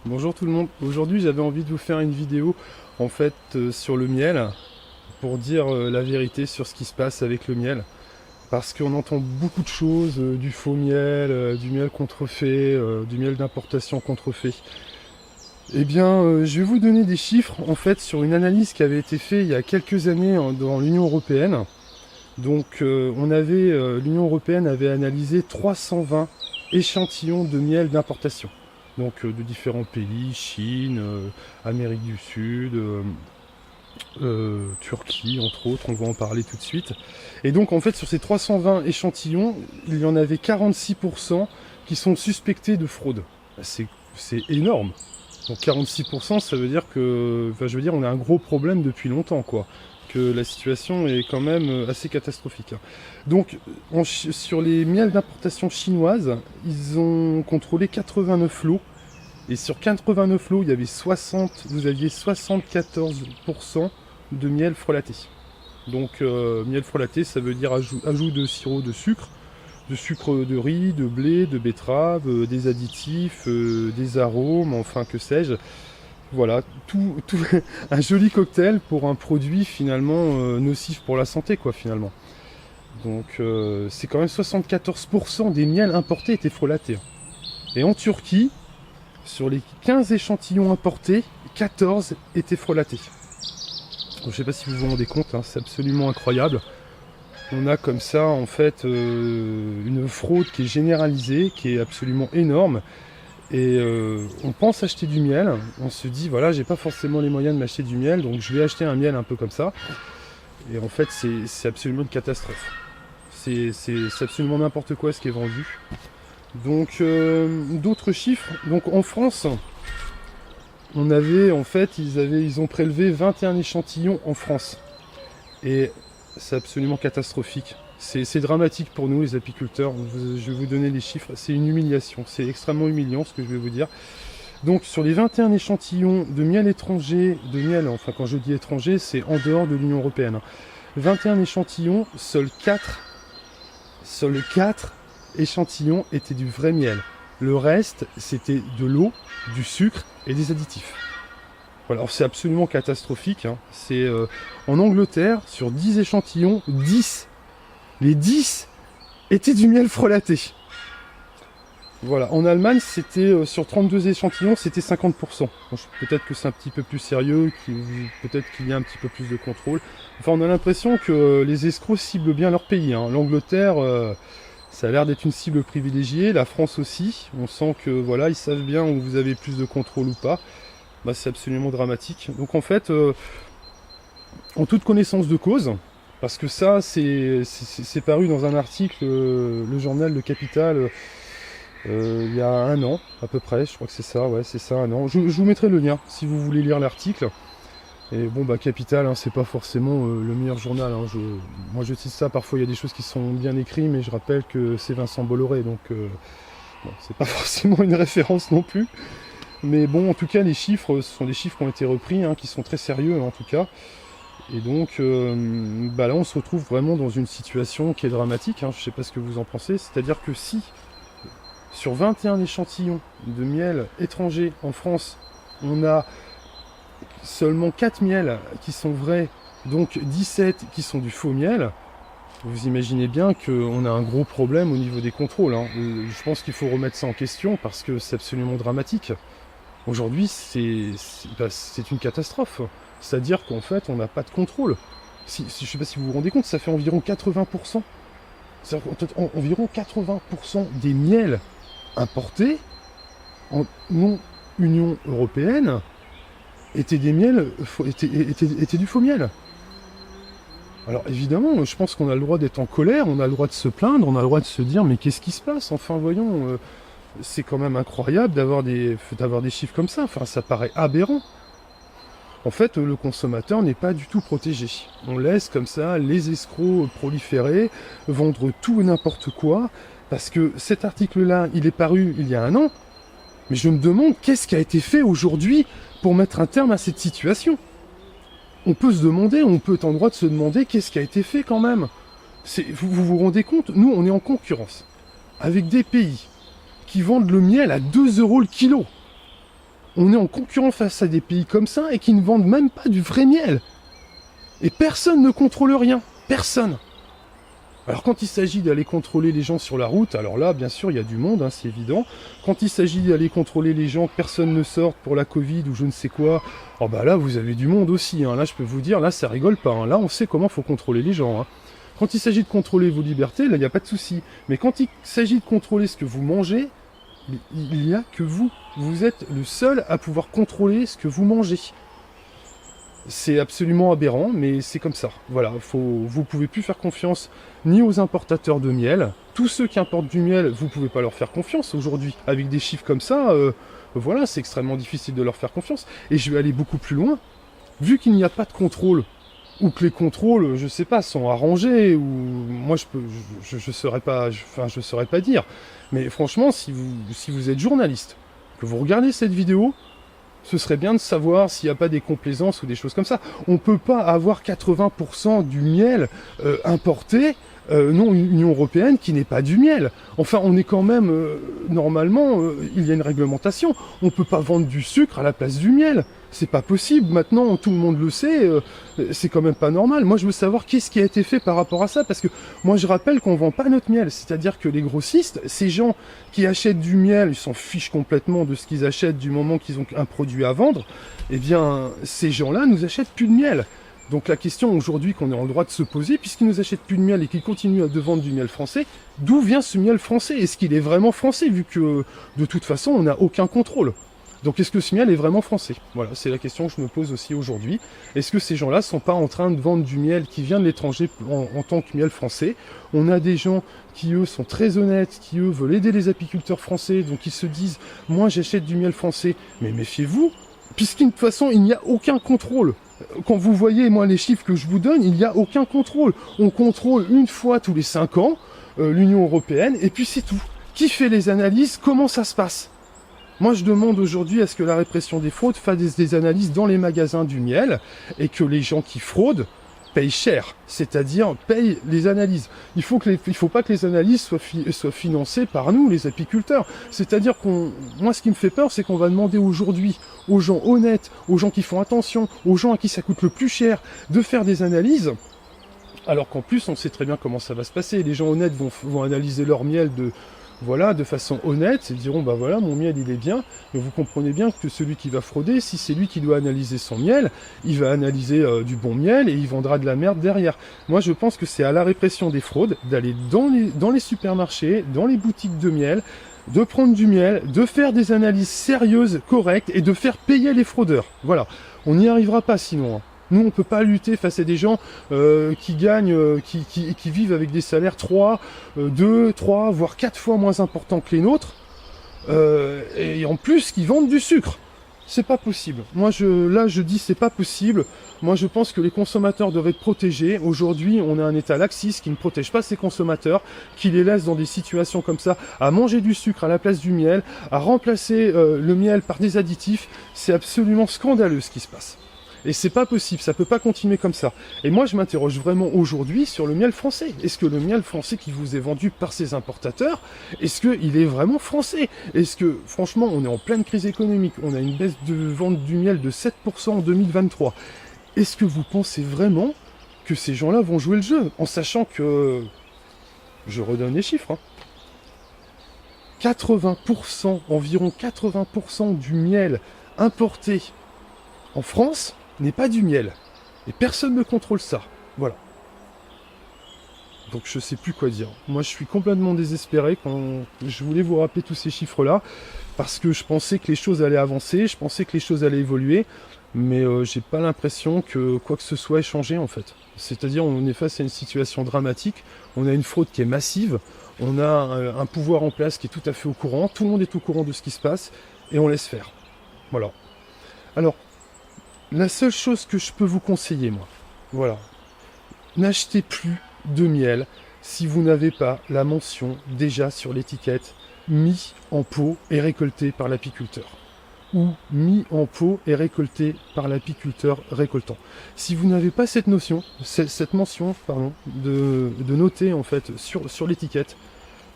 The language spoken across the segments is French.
Bonjour tout le monde. Aujourd'hui j'avais envie de vous faire une vidéo sur le miel pour dire la vérité sur ce qui se passe avec le miel. Parce qu'on entend beaucoup de choses, du faux miel, du miel contrefait, du miel d'importation contrefait. Eh bien, je vais vous donner des chiffres sur une analyse qui avait été faite il y a quelques années dans l'Union Européenne. Donc l'Union Européenne avait analysé 320 échantillons de miel d'importation. Donc de différents pays, Chine, Amérique du Sud, Turquie entre autres, on va en parler tout de suite. Et donc sur ces 320 échantillons, il y en avait 46% qui sont suspectés de fraude. C'est énorme. Donc 46%, ça veut dire que, on a un gros problème depuis longtemps, quoi. Que la situation est quand même assez catastrophique. Donc sur les miels d'importation chinoises, ils ont contrôlé 89 lots. Et sur 89 lots, il y avait vous aviez 74% de miel frelaté. Donc miel frelaté, ça veut dire ajout de sirop de sucre de riz, de blé, de betterave, des additifs, des arômes, enfin que sais-je. Voilà, tout un joli cocktail pour un produit finalement nocif pour la santé, quoi, finalement. Donc c'est quand même 74% des miels importés étaient frelatés. Et en Turquie, sur les 15 échantillons importés, 14 étaient frelatés. Donc, je ne sais pas si vous vous rendez compte, hein, c'est absolument incroyable. On a comme ça une fraude qui est généralisée, qui est absolument énorme. Et on pense acheter du miel, on se dit voilà, j'ai pas forcément les moyens de m'acheter du miel, donc je vais acheter un miel un peu comme ça. Et en fait c'est absolument une catastrophe. C'est absolument n'importe quoi ce qui est vendu. Donc d'autres chiffres, donc en France, on avait ils ont prélevé 21 échantillons en France. Et c'est absolument catastrophique. C'est dramatique pour nous les apiculteurs. Je vais vous donner les chiffres. C'est une humiliation. C'est extrêmement humiliant ce que je vais vous dire. Donc sur les 21 échantillons de miel étranger, quand je dis étranger, c'est en dehors de l'Union Européenne. 21 échantillons, seuls 4 échantillons étaient du vrai miel. Le reste, c'était de l'eau, du sucre et des additifs. Voilà, alors c'est absolument catastrophique. Hein. C'est en Angleterre, sur 10 échantillons, 10. Les 10 étaient du miel frelaté. Voilà, en Allemagne, c'était sur 32 échantillons, c'était 50%. Bon, peut-être que c'est un petit peu plus sérieux, peut-être qu'il y a un petit peu plus de contrôle. Enfin, on a l'impression que les escrocs ciblent bien leur pays. Hein. L'Angleterre, ça a l'air d'être une cible privilégiée. La France aussi. On sent que voilà, ils savent bien où vous avez plus de contrôle ou pas. Bah, c'est absolument dramatique. Donc en toute connaissance de cause, parce que ça, c'est paru dans un article, le journal Le Capital, il y a un an à peu près, je crois que c'est ça, ouais, c'est ça, un an. Je vous mettrai le lien si vous voulez lire l'article. Et bon, Capital, hein, c'est pas forcément le meilleur journal. Hein. Moi, je cite ça, parfois il y a des choses qui sont bien écrites, mais je rappelle que c'est Vincent Bolloré, donc bon, c'est pas forcément une référence non plus. Mais bon, en tout cas, les chiffres, ce sont des chiffres qui ont été repris, hein, qui sont très sérieux en tout cas. Et donc, là, on se retrouve vraiment dans une situation qui est dramatique. Hein, je ne sais pas ce que vous en pensez. C'est-à-dire que si, sur 21 échantillons de miel étranger en France, on a seulement 4 miels qui sont vrais, donc 17 qui sont du faux miel, vous imaginez bien qu'on a un gros problème au niveau des contrôles. Hein. Je pense qu'il faut remettre ça en question parce que c'est absolument dramatique. Aujourd'hui, c'est une catastrophe. C'est-à-dire qu'en fait, on n'a pas de contrôle. Je ne sais pas si vous vous rendez compte, ça fait environ 80%. Environ 80% des miels importés en non-Union Européenne étaient du faux miel. Alors évidemment, je pense qu'on a le droit d'être en colère, on a le droit de se plaindre, on a le droit de se dire mais qu'est-ce qui se passe? Enfin voyons, c'est quand même incroyable d'avoir des chiffres comme ça, enfin ça paraît aberrant. En fait, le consommateur n'est pas du tout protégé. On laisse comme ça les escrocs proliférer, vendre tout et n'importe quoi, parce que cet article-là, il est paru il y a un an, mais je me demande qu'est-ce qui a été fait aujourd'hui pour mettre un terme à cette situation. On peut se demander, on peut être en droit de se demander qu'est-ce qui a été fait quand même. Vous vous rendez compte? Nous, on est en concurrence avec des pays qui vendent le miel à 2 € le kilo. On est en concurrence face à des pays comme ça et qui ne vendent même pas du vrai miel. Et personne ne contrôle rien. Personne. Alors quand il s'agit d'aller contrôler les gens sur la route, alors là, bien sûr, il y a du monde, hein, c'est évident. Quand il s'agit d'aller contrôler les gens, que personne ne sorte pour la Covid ou je ne sais quoi, oh bah là, vous avez du monde aussi. Hein. Là, je peux vous dire, là, ça rigole pas. Hein. Là, on sait comment faut contrôler les gens. Hein. Quand il s'agit de contrôler vos libertés, là, il n'y a pas de souci. Mais quand il s'agit de contrôler ce que vous mangez, il n'y a que vous. Vous êtes le seul à pouvoir contrôler ce que vous mangez. C'est absolument aberrant, mais c'est comme ça. Voilà, vous pouvez plus faire confiance ni aux importateurs de miel. Tous ceux qui importent du miel, vous pouvez pas leur faire confiance aujourd'hui. Avec des chiffres comme ça, voilà, c'est extrêmement difficile de leur faire confiance. Et je vais aller beaucoup plus loin. Vu qu'il n'y a pas de contrôle, ou que les contrôles, je sais pas, sont arrangés, ou moi je saurais pas, je saurais pas dire. Mais franchement, si vous êtes journaliste, que vous regardez cette vidéo, ce serait bien de savoir s'il n'y a pas des complaisances ou des choses comme ça. On ne peut pas avoir 80% du miel importé, non Union Européenne, qui n'est pas du miel. Enfin, on est quand même, normalement, il y a une réglementation. On ne peut pas vendre du sucre à la place du miel. C'est pas possible. Maintenant, tout le monde le sait. C'est quand même pas normal. Moi, je veux savoir qu'est-ce qui a été fait par rapport à ça. Parce que moi, je rappelle qu'on vend pas notre miel. C'est-à-dire que les grossistes, ces gens qui achètent du miel, ils s'en fichent complètement de ce qu'ils achètent du moment qu'ils ont un produit à vendre. Eh bien, ces gens-là nous achètent plus de miel. Donc la question aujourd'hui qu'on est en droit de se poser, puisqu'ils nous achètent plus de miel et qu'ils continuent à vendre du miel français, d'où vient ce miel français? Est-ce qu'il est vraiment français, vu que de toute façon on n'a aucun contrôle? Donc est-ce que ce miel est vraiment français? Voilà, c'est la question que je me pose aussi aujourd'hui. Est-ce que ces gens-là sont pas en train de vendre du miel qui vient de l'étranger en tant que miel français? On a des gens qui eux sont très honnêtes, qui eux veulent aider les apiculteurs français, donc ils se disent moi j'achète du miel français, mais méfiez-vous, puisqu'de toute façon il n'y a aucun contrôle. Quand vous voyez, moi, les chiffres que je vous donne, il n'y a aucun contrôle. On contrôle une fois tous les 5 ans l'Union Européenne, et puis c'est tout. Qui fait les analyses? Comment ça se passe? Moi, je demande aujourd'hui à ce que la répression des fraudes fasse des analyses dans les magasins du miel, et que les gens qui fraudent payent cher, c'est-à-dire payent les analyses. Il faut pas que les analyses soient financées par nous, les apiculteurs. C'est-à-dire moi, ce qui me fait peur, c'est qu'on va demander aujourd'hui aux gens honnêtes, aux gens qui font attention, aux gens à qui ça coûte le plus cher, de faire des analyses, alors qu'en plus, on sait très bien comment ça va se passer. Les gens honnêtes vont analyser leur miel de façon honnête, ils diront, bah voilà, mon miel il est bien, mais vous comprenez bien que celui qui va frauder, si c'est lui qui doit analyser son miel, il va analyser du bon miel et il vendra de la merde derrière. Moi je pense que c'est à la répression des fraudes d'aller dans les supermarchés, dans les boutiques de miel, de prendre du miel, de faire des analyses sérieuses, correctes, et de faire payer les fraudeurs. Voilà, on n'y arrivera pas sinon. Hein. Nous, on peut pas lutter face à des gens qui gagnent, qui vivent avec des salaires 2, 3, voire 4 fois moins importants que les nôtres, et en plus, qui vendent du sucre. C'est pas possible. Moi, je dis c'est pas possible. Moi, je pense que les consommateurs doivent être protégés. Aujourd'hui, on a un État laxiste qui ne protège pas ses consommateurs, qui les laisse dans des situations comme ça, à manger du sucre à la place du miel, à remplacer le miel par des additifs. C'est absolument scandaleux ce qui se passe. Et c'est pas possible, ça peut pas continuer comme ça. Et moi, je m'interroge vraiment aujourd'hui sur le miel français. Est-ce que le miel français qui vous est vendu par ces importateurs, est-ce qu'il est vraiment français? Est-ce que, franchement, on est en pleine crise économique, on a une baisse de vente du miel de 7% en 2023. Est-ce que vous pensez vraiment que ces gens-là vont jouer le jeu, en sachant que... Je redonne les chiffres, hein. 80%, environ 80% du miel importé en France n'est pas du miel. Et personne ne contrôle ça. Voilà. Donc je sais plus quoi dire. Moi je suis complètement désespéré quand je voulais vous rappeler tous ces chiffres-là, parce que je pensais que les choses allaient avancer, je pensais que les choses allaient évoluer, mais j'ai pas l'impression que quoi que ce soit ait changé en fait. C'est-à-dire on est face à une situation dramatique, on a une fraude qui est massive, on a un pouvoir en place qui est tout à fait au courant, tout le monde est au courant de ce qui se passe, et on laisse faire. Voilà. Alors, la seule chose que je peux vous conseiller, moi, voilà, n'achetez plus de miel si vous n'avez pas la mention déjà sur l'étiquette mis en pot et récolté par l'apiculteur, ou mis en pot et récolté par l'apiculteur récoltant. Si vous n'avez pas cette mention, de noter en fait sur l'étiquette,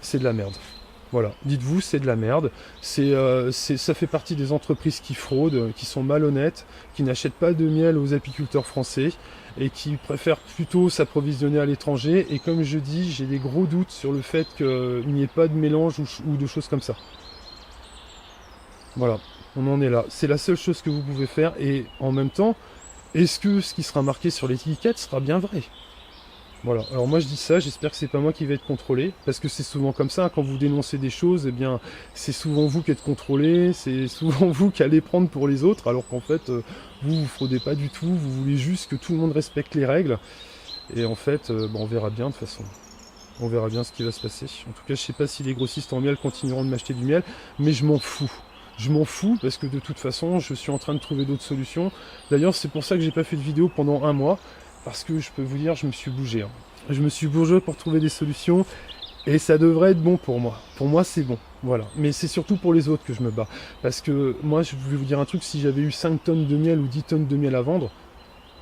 c'est de la merde. Voilà, dites-vous, c'est de la merde. Ça fait partie des entreprises qui fraudent, qui sont malhonnêtes, qui n'achètent pas de miel aux apiculteurs français et qui préfèrent plutôt s'approvisionner à l'étranger. Et comme je dis, j'ai des gros doutes sur le fait qu'il n'y ait pas de mélange ou de choses comme ça. Voilà, on en est là. C'est la seule chose que vous pouvez faire. Et en même temps, est-ce que ce qui sera marqué sur l'étiquette sera bien vrai ? Voilà, alors moi je dis ça, j'espère que c'est pas moi qui vais être contrôlé, parce que c'est souvent comme ça, quand vous dénoncez des choses, eh bien, c'est souvent vous qui êtes contrôlé, c'est souvent vous qui allez prendre pour les autres, alors qu'en fait, vous fraudez pas du tout, vous voulez juste que tout le monde respecte les règles, et en fait, on verra bien de toute façon. On verra bien ce qui va se passer. En tout cas, je sais pas si les grossistes en miel continueront de m'acheter du miel, mais je m'en fous. Je m'en fous parce que de toute façon, je suis en train de trouver d'autres solutions. D'ailleurs, c'est pour ça que j'ai pas fait de vidéo pendant un mois. Parce que je peux vous dire, je me suis bougé. Je me suis bougé pour trouver des solutions et ça devrait être bon pour moi. Pour moi, c'est bon. Voilà. Mais c'est surtout pour les autres que je me bats. Parce que moi, je vais vous dire un truc, si j'avais eu 5 tonnes de miel ou 10 tonnes de miel à vendre,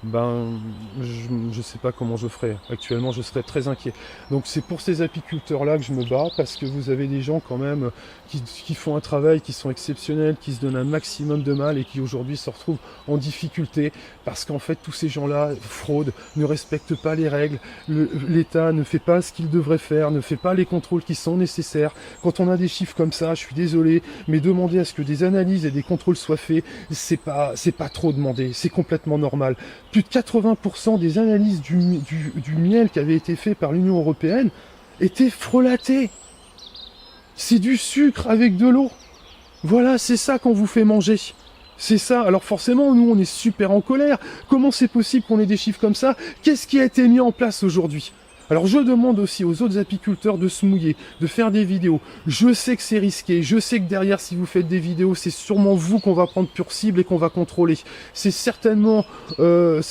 je sais pas comment je ferais. Actuellement, je serais très inquiet. Donc c'est pour ces apiculteurs-là que je me bats, parce que vous avez des gens quand même qui font un travail, qui sont exceptionnels, qui se donnent un maximum de mal et qui aujourd'hui se retrouvent en difficulté, parce qu'en fait tous ces gens-là fraudent, ne respectent pas les règles, l'État ne fait pas ce qu'il devrait faire, ne fait pas les contrôles qui sont nécessaires. Quand on a des chiffres comme ça, je suis désolé, mais demander à ce que des analyses et des contrôles soient faits, c'est pas trop demandé, c'est complètement normal. Plus de 80% des analyses du miel qui avait été fait par l'Union européenne étaient frelatées. C'est du sucre avec de l'eau. Voilà, c'est ça qu'on vous fait manger. C'est ça. Alors forcément, nous, on est super en colère. Comment c'est possible qu'on ait des chiffres comme ça? Qu'est-ce qui a été mis en place aujourd'hui? Alors je demande aussi aux autres apiculteurs de se mouiller, de faire des vidéos. Je sais que c'est risqué, je sais que derrière, si vous faites des vidéos, c'est sûrement vous qu'on va prendre pure cible et qu'on va contrôler. C'est certainement que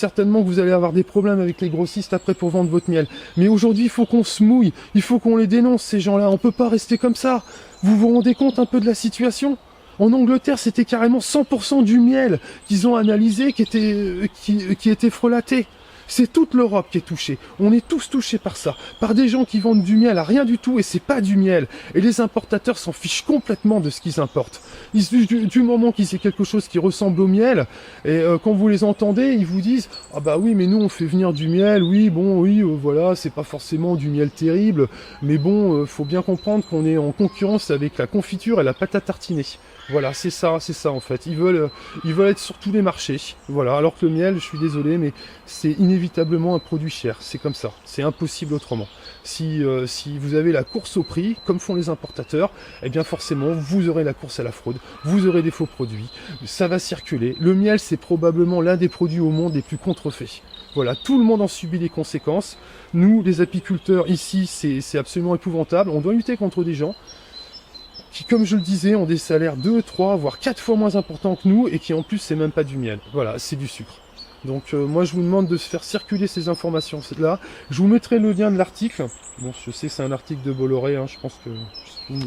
vous allez avoir des problèmes avec les grossistes après pour vendre votre miel. Mais aujourd'hui, il faut qu'on se mouille, il faut qu'on les dénonce, ces gens-là. On peut pas rester comme ça. Vous vous rendez compte un peu de la situation ? En Angleterre, c'était carrément 100% du miel qu'ils ont analysé qui était frelaté. C'est toute l'Europe qui est touchée. On est tous touchés par ça. Par des gens qui vendent du miel à rien du tout et c'est pas du miel. Et les importateurs s'en fichent complètement de ce qu'ils importent. Du moment qu'ils aient quelque chose qui ressemble au miel, et quand vous les entendez, ils vous disent « Ah bah oui, mais nous on fait venir du miel, oui, bon, oui, voilà, c'est pas forcément du miel terrible, mais bon, faut bien comprendre qu'on est en concurrence avec la confiture et la pâte à tartiner. » Voilà, c'est ça en fait. Ils veulent être sur tous les marchés. Voilà, alors que le miel, je suis désolé, mais c'est inévitablement un produit cher. C'est comme ça. C'est impossible autrement. Si vous avez la course au prix, comme font les importateurs, eh bien forcément, vous aurez la course à la fraude. Vous aurez des faux produits. Ça va circuler. Le miel, c'est probablement l'un des produits au monde les plus contrefaits. Voilà, tout le monde en subit les conséquences. Nous, les apiculteurs, ici, c'est absolument épouvantable. On doit lutter contre des gens qui, comme je le disais, ont des salaires 2, 3, voire 4 fois moins importants que nous, et qui en plus, c'est même pas du miel. Voilà, c'est du sucre. Donc moi, je vous demande de faire circuler ces informations-là. Je vous mettrai le lien de l'article. Bon, je sais, c'est un article de Bolloré, hein, je pense que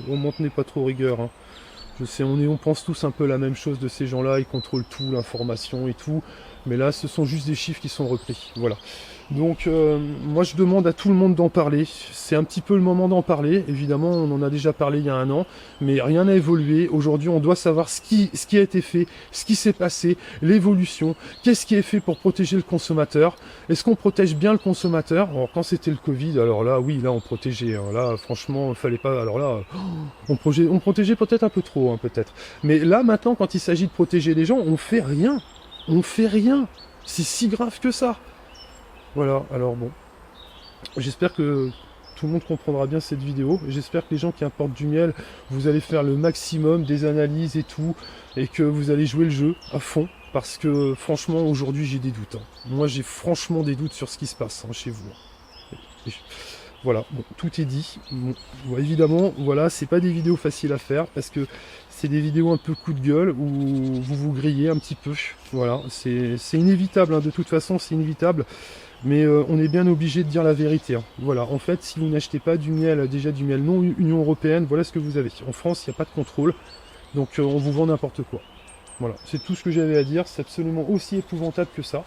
on m'en tenait pas trop rigueur. Hein. Je sais, on pense tous un peu la même chose de ces gens-là, ils contrôlent tout, l'information et tout. Mais là, ce sont juste des chiffres qui sont repris. Voilà. Donc, moi, je demande à tout le monde d'en parler. C'est un petit peu le moment d'en parler. Évidemment, on en a déjà parlé il y a un an, mais rien n'a évolué. Aujourd'hui, on doit savoir ce qui a été fait, ce qui s'est passé, l'évolution. Qu'est-ce qui est fait pour protéger le consommateur? Est-ce qu'on protège bien le consommateur? Alors, quand c'était le Covid, alors là, oui, là, on protégeait. Hein. Là, franchement, il fallait pas... Alors là, on protégeait peut-être un peu trop, hein, peut-être. Mais là, maintenant, quand il s'agit de protéger les gens, on fait rien. On fait rien. C'est si grave que ça. Voilà, alors bon, j'espère que tout le monde comprendra bien cette vidéo, j'espère que les gens qui importent du miel, vous allez faire le maximum des analyses et tout, et que vous allez jouer le jeu à fond, parce que franchement, aujourd'hui, j'ai des doutes. Hein. Moi, j'ai franchement des doutes sur ce qui se passe hein, chez vous. Voilà, bon, tout est dit. Bon, évidemment, voilà, c'est pas des vidéos faciles à faire, parce que c'est des vidéos un peu coup de gueule, où vous vous grillez un petit peu. Voilà, c'est inévitable, hein, de toute façon, c'est inévitable. Mais on est bien obligé de dire la vérité. Hein. Voilà, en fait, si vous n'achetez pas du miel, déjà du miel non Union Européenne, voilà ce que vous avez. En France, il n'y a pas de contrôle, donc on vous vend n'importe quoi. Voilà, c'est tout ce que j'avais à dire, c'est absolument aussi épouvantable que ça.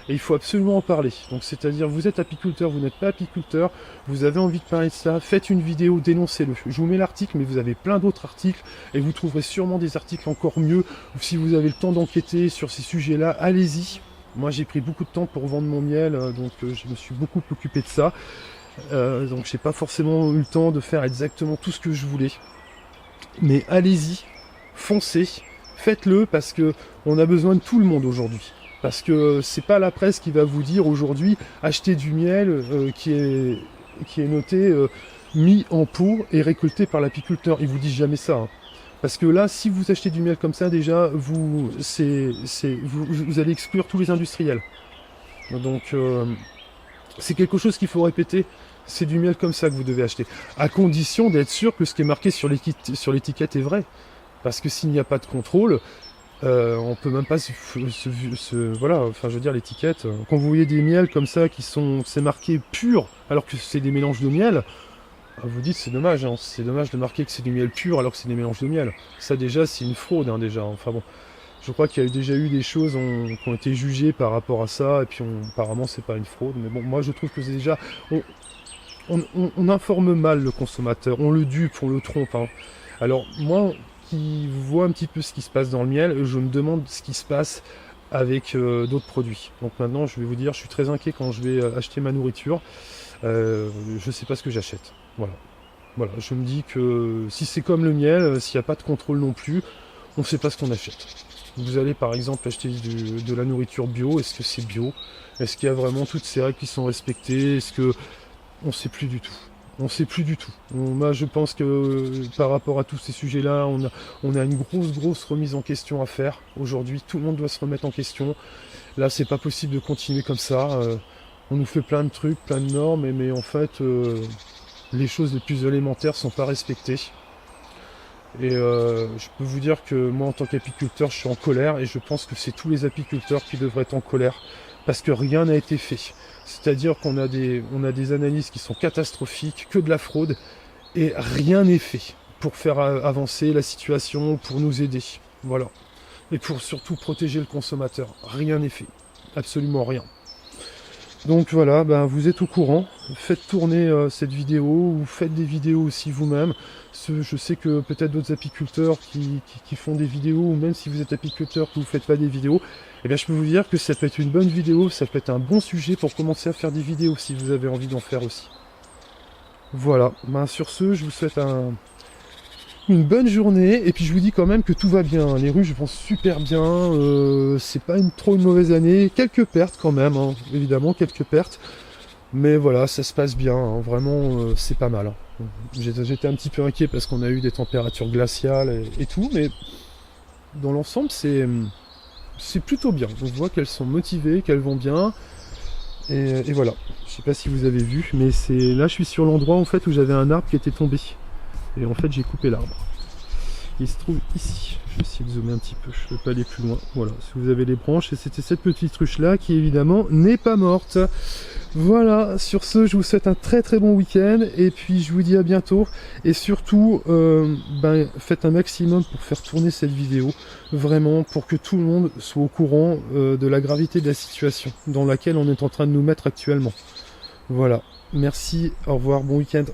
et il faut absolument en parler. Donc c'est-à-dire, vous êtes apiculteur, vous n'êtes pas apiculteur, vous avez envie de parler de ça, faites une vidéo, dénoncez-le. Je vous mets l'article, mais vous avez plein d'autres articles, et vous trouverez sûrement des articles encore mieux. Si vous avez le temps d'enquêter sur ces sujets-là, allez-y. Moi j'ai pris beaucoup de temps pour vendre mon miel, donc je me suis beaucoup occupé de ça. Donc j'ai pas forcément eu le temps de faire exactement tout ce que je voulais. Mais allez-y, foncez, faites-le, parce que on a besoin de tout le monde aujourd'hui. Parce que c'est pas la presse qui va vous dire aujourd'hui achetez du miel qui est noté mis en pot et récolté par l'apiculteur. Ils vous disent jamais ça. Hein. Parce que là, si vous achetez du miel comme ça, déjà, vous allez exclure tous les industriels. Donc c'est quelque chose qu'il faut répéter. C'est du miel comme ça que vous devez acheter. À condition d'être sûr que ce qui est marqué sur l'étiquette est vrai. Parce que s'il n'y a pas de contrôle, on peut même pas voilà, enfin je veux dire l'étiquette. Quand vous voyez des miels comme ça c'est marqué pur, alors que c'est des mélanges de miel, vous dites c'est dommage, hein, c'est dommage de marquer que c'est du miel pur alors que c'est des mélanges de miel. Ça déjà c'est une fraude hein, déjà. Enfin bon, je crois qu'il y a déjà eu des choses qui ont été jugées par rapport à ça, et puis apparemment c'est pas une fraude. Mais bon, moi je trouve que c'est déjà on informe mal le consommateur, on le dupe, on le trompe. Hein. Alors moi qui vois un petit peu ce qui se passe dans le miel, je me demande ce qui se passe avec d'autres produits. Donc maintenant je vais vous dire, je suis très inquiet quand je vais acheter ma nourriture. Je sais pas ce que j'achète. Voilà, je me dis que si c'est comme le miel, s'il n'y a pas de contrôle non plus, on ne sait pas ce qu'on achète. Vous allez par exemple acheter de la nourriture bio, est-ce que c'est bio? Est-ce qu'il y a vraiment toutes ces règles qui sont respectées? Est-ce que... On ne sait plus du tout. On ne sait plus du tout. Moi, je pense que par rapport à tous ces sujets-là, on a une grosse remise en question à faire. Aujourd'hui, tout le monde doit se remettre en question. Là, c'est pas possible de continuer comme ça. On nous fait plein de trucs, plein de normes, mais en fait, les choses les plus élémentaires sont pas respectées. Et je peux vous dire que moi, en tant qu'apiculteur, je suis en colère, et je pense que c'est tous les apiculteurs qui devraient être en colère, parce que rien n'a été fait. C'est-à-dire qu'on a des analyses qui sont catastrophiques, que de la fraude, et rien n'est fait pour faire avancer la situation, pour nous aider. Voilà. Et pour surtout protéger le consommateur. Rien n'est fait. Absolument rien. Donc voilà, vous êtes au courant. Faites tourner cette vidéo, ou faites des vidéos aussi vous-même. Je sais que peut-être d'autres apiculteurs qui font des vidéos, ou même si vous êtes apiculteur que vous ne faites pas des vidéos, eh bien je peux vous dire que ça peut être une bonne vidéo, ça peut être un bon sujet pour commencer à faire des vidéos si vous avez envie d'en faire aussi. Voilà, sur ce, je vous souhaite une bonne journée, et puis je vous dis quand même que tout va bien. Les ruches vont super bien, c'est pas trop une mauvaise année, quelques pertes quand même, hein, évidemment, quelques pertes. Mais voilà, ça se passe bien, hein, vraiment, c'est pas mal. Hein. J'étais un petit peu inquiet parce qu'on a eu des températures glaciales et tout, mais dans l'ensemble, c'est plutôt bien. On voit qu'elles sont motivées, qu'elles vont bien, et voilà. Je sais pas si vous avez vu, mais là, je suis sur l'endroit en fait où j'avais un arbre qui était tombé. Et en fait, j'ai coupé l'arbre. Il se trouve ici. Je vais essayer de zoomer un petit peu, je ne peux pas aller plus loin. Voilà, si vous avez les branches, et c'était cette petite ruche là qui évidemment n'est pas morte. Voilà, sur ce, je vous souhaite un très bon week-end, et puis je vous dis à bientôt. Et surtout, faites un maximum pour faire tourner cette vidéo, vraiment, pour que tout le monde soit au courant de la gravité de la situation dans laquelle on est en train de nous mettre actuellement. Voilà, merci, au revoir, bon week-end.